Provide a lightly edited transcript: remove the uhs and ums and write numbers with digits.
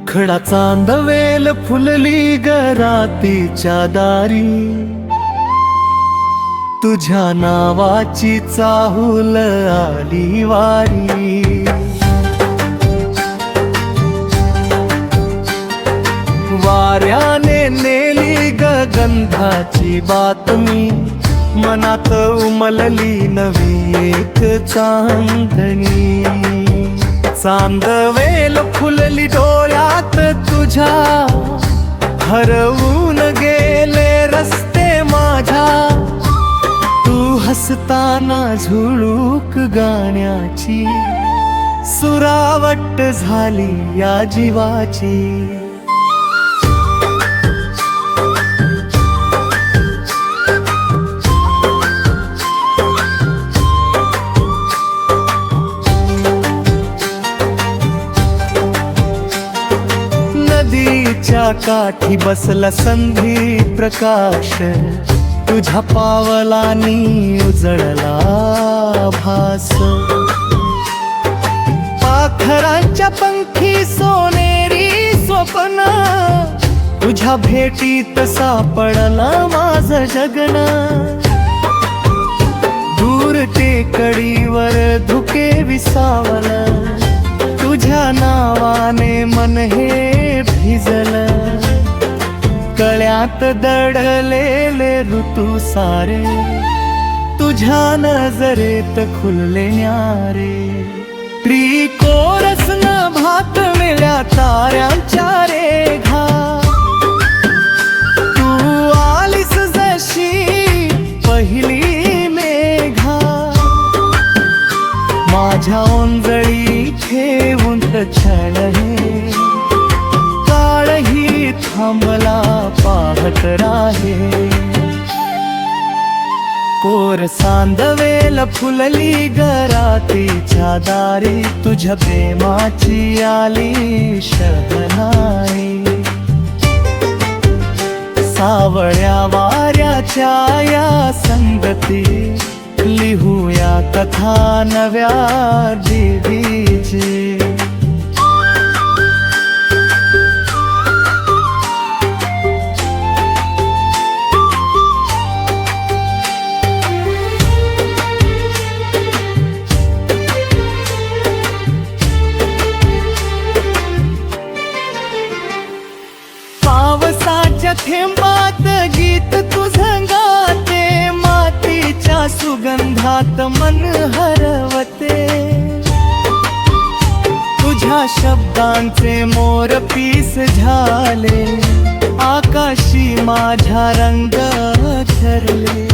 खडा चांदवेल फुलली ग रातीच्या दारी, तुझ्या नावाची चाहूल आली वारी। वाऱ्याने नेली ग गंधाची बातमी, मनात उमलली नवी एक चांदणी। चांदवेल फुलली डोळ्यात तुझ्या, हरवून गेले रस्ते माझ्या। तू हसताना झुळूक गाण्याची, सुरावट झाली या जीवाची। नदीच्या काठी बसला संधी प्रकाश, तुझ्या पावलांनी उजळला भास। पाखरांच्या पंखी सोनेरी स्वप्न, तुझ्या भेटीत सापडला माझं जगन। दूर टेकडीवर धुके विसावलं, तुझ्या नावाने मन हे भिजलं। कळ्यात दडलेले ऋतू सारे, तुझ्या नजरेत खुलले न्यारे। त्रिकोरस नभात मिळ्या ताऱ्यांच्या रेघा, तू आलीस जशी पहिली मेघा। माझ्या ओंजळी ठेवून क्षण हे, काळही थांबला पाहत राहे। कोर सांदवेल फुलली ग रातीच्या दारी, तुझ्या प्रेमाची आली शहनाई। सावळ्या वाऱ्याच्या या संगती, लिहूया कथा नव्या देवीची। पावसाच्या थेंबात गीत तुझं गाते, मातीच्या सुगंधात मन हरवते। तुझ्या शब्दांचे मोरपीस झाले, आकाशी माझ्या रंग ठरले।